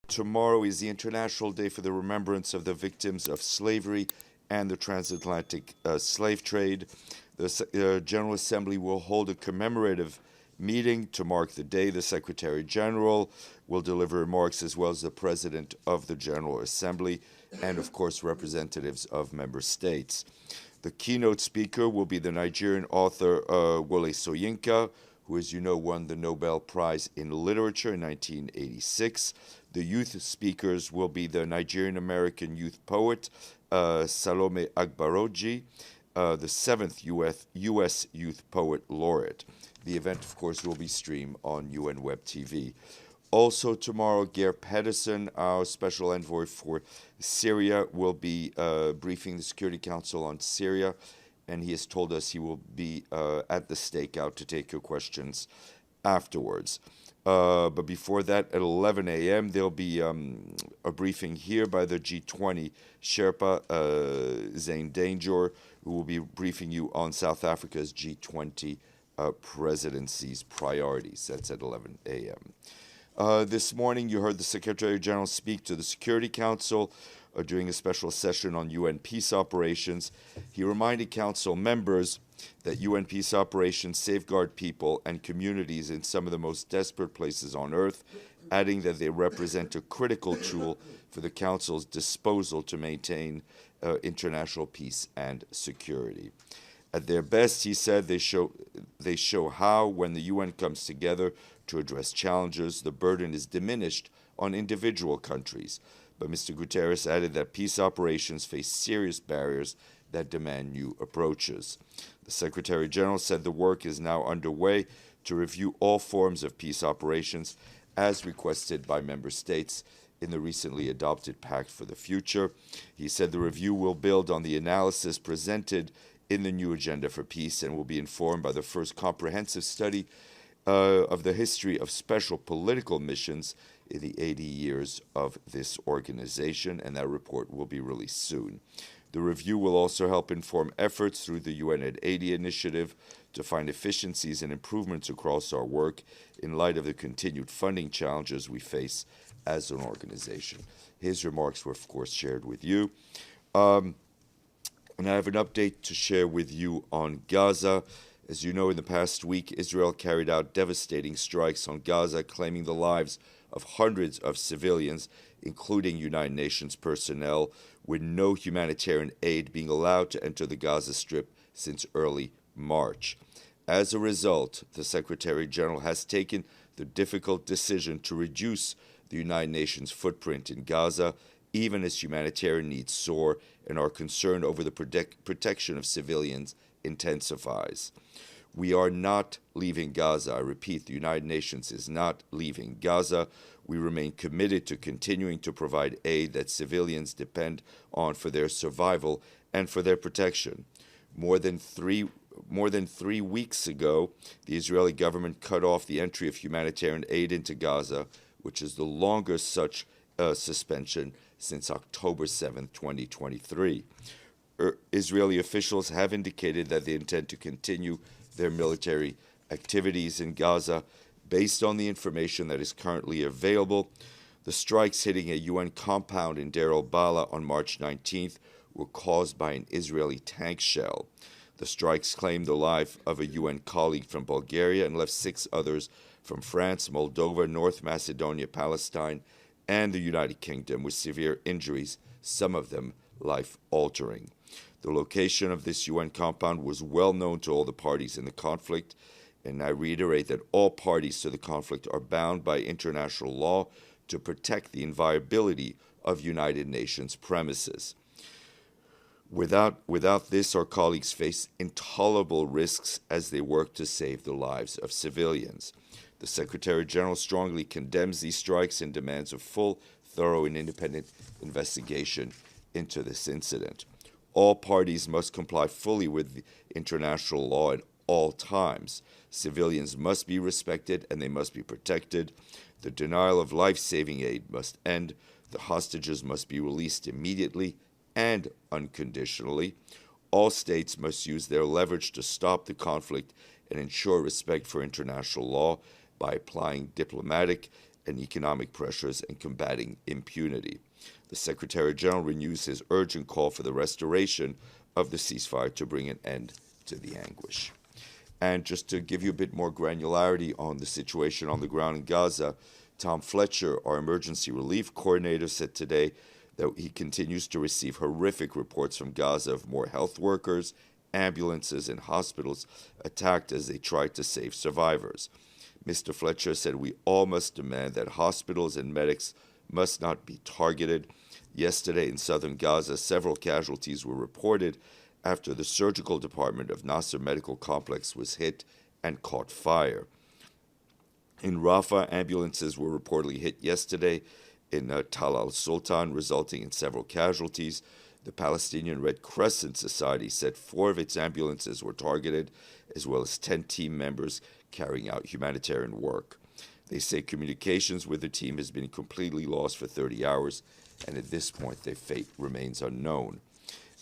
Tomorrow is the International Day for the Remembrance of the Victims of Slavery and the Transatlantic Slave Trade. The General Assembly will hold a commemorative meeting to mark the day. The Secretary General will deliver remarks, as well as the President of the General Assembly and, of course, representatives of member states. The keynote speaker will be the Nigerian author Wole Soyinka, who, as you know, won the Nobel Prize in Literature in 1986. The youth speakers will be the Nigerian-American youth poet Salome Agbaroji, the seventh U.S. Youth Poet Laureate. The event, of course, will be streamed on UN Web TV. Also tomorrow, Geir Pedersen, our special envoy for Syria, will be briefing the Security Council on Syria, and he has told us he will be at the stakeout to take your questions afterwards. But before that, at 11 a.m., there'll be a briefing here by the G20 Sherpa, Zane Danger, who will be briefing you on South Africa's G20 presidency's priorities. That's at 11 a.m. This morning, you heard the Secretary General speak to the Security Council during a special session on UN peace operations. He reminded Council members that UN peace operations safeguard people and communities in some of the most desperate places on earth, adding that they represent a critical tool for the Council's disposal to maintain international peace and security. At their best, he said, they show how, when the UN comes together to address challenges, the burden is diminished on individual countries. But Mr. Guterres added that peace operations face serious barriers that demand new approaches. The Secretary General said the work is now underway to review all forms of peace operations as requested by member states in the recently adopted Pact for the Future. He said the review will build on the analysis presented in the new Agenda for Peace and will be informed by the first comprehensive study of the history of special political missions in the 80 years of this organization, and that report will be released soon. The review will also help inform efforts through the UN at 80 initiative to find efficiencies and improvements across our work in light of the continued funding challenges we face as an organization. His remarks were, of course, shared with you. And I have an update to share with you on Gaza. As you know, in the past week, Israel carried out devastating strikes on Gaza, claiming the lives of hundreds of civilians, including United Nations personnel, with no humanitarian aid being allowed to enter the Gaza Strip since early March. As a result, the Secretary General has taken the difficult decision to reduce the United Nations footprint in Gaza, even as humanitarian needs soar and our concern over the protection of civilians intensifies. We are not leaving Gaza. I repeat, the United Nations is not leaving Gaza. We remain committed to continuing to provide aid that civilians depend on for their survival and for their protection. More than three weeks ago, the Israeli government cut off the entry of humanitarian aid into Gaza, which is the longest such suspension since October 7, 2023. Israeli officials have indicated that they intend to continue their military activities in Gaza. Based on the information that is currently available, the strikes hitting a UN compound in Deir el-Bala on March 19th were caused by an Israeli tank shell. The strikes claimed the life of a UN colleague from Bulgaria and left 6 others from France, Moldova, North Macedonia, Palestine, and the United Kingdom with severe injuries, some of them life-altering. The location of this UN compound was well known to all the parties in the conflict, and I reiterate that all parties to the conflict are bound by international law to protect the inviolability of United Nations premises. Without this, our colleagues face intolerable risks as they work to save the lives of civilians. The Secretary General strongly condemns these strikes and demands a full, thorough, and independent investigation into this incident. All parties must comply fully with international law at all times. Civilians must be respected and they must be protected. The denial of life-saving aid must end. The hostages must be released immediately and unconditionally. All states must use their leverage to stop the conflict and ensure respect for international law by applying diplomatic and economic pressures and combating impunity. The Secretary General renews his urgent call for the restoration of the ceasefire to bring an end to the anguish. And just to give you a bit more granularity on the situation on the ground in Gaza, Tom Fletcher, our emergency relief coordinator, said today that he continues to receive horrific reports from Gaza of more health workers, ambulances, and hospitals attacked as they tried to save survivors. Mr. Fletcher said, "We all must demand that hospitals and medics must not be targeted." Yesterday in southern Gaza, several casualties were reported after the surgical department of Nasser Medical Complex was hit and caught fire. In Rafah, ambulances were reportedly hit yesterday in Tal al-Sultan, resulting in several casualties. The Palestinian Red Crescent Society said 4 of its ambulances were targeted, as well as 10 team members carrying out humanitarian work. They say communications with the team has been completely lost for 30 hours, and at this point their fate remains unknown.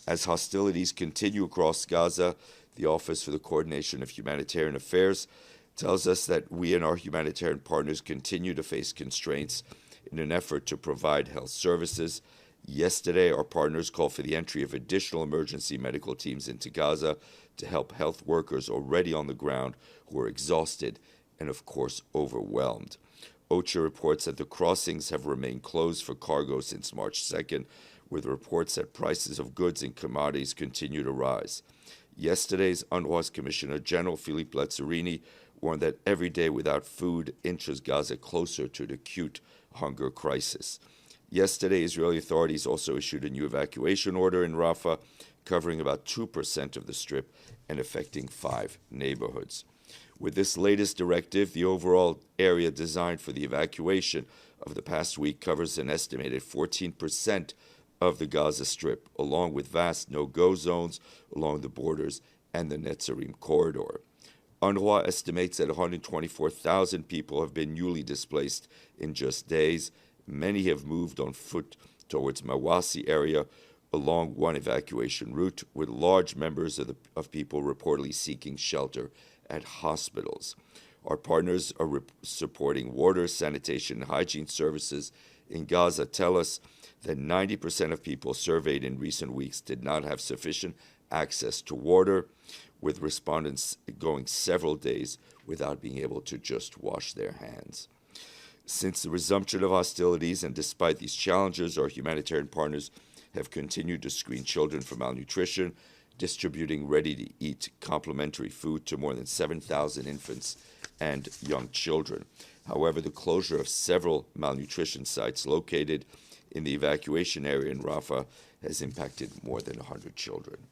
As hostilities continue across Gaza, the Office for the Coordination of Humanitarian Affairs tells us that we and our humanitarian partners continue to face constraints in an effort to provide health services. Yesterday, our partners called for the entry of additional emergency medical teams into Gaza to help health workers already on the ground who are exhausted and, of course, overwhelmed. OCHA reports that the crossings have remained closed for cargo since March 2nd, with reports that prices of goods and commodities continue to rise. Yesterday's UNRWA's Commissioner General Philippe Lazzarini warned that every day without food inches Gaza closer to an acute hunger crisis. Yesterday, Israeli authorities also issued a new evacuation order in Rafah, covering about 2% of the Strip and affecting 5 neighborhoods. With this latest directive, the overall area designed for the evacuation of the past week covers an estimated 14% of the Gaza Strip, along with vast no-go zones along the borders and the Netzarim corridor. UNRWA estimates that 124,000 people have been newly displaced in just days. Many have moved on foot towards Mawasi area along one evacuation route, with large numbers of people reportedly seeking shelter at hospitals. Our partners are supporting water, sanitation, and hygiene services in Gaza tell us that 90% of people surveyed in recent weeks did not have sufficient access to water, with respondents going several days without being able to just wash their hands. Since the resumption of hostilities and despite these challenges, our humanitarian partners have continued to screen children for malnutrition, distributing ready-to-eat complementary food to more than 7,000 infants and young children. However, the closure of several malnutrition sites located in the evacuation area in Rafah has impacted more than 100 children.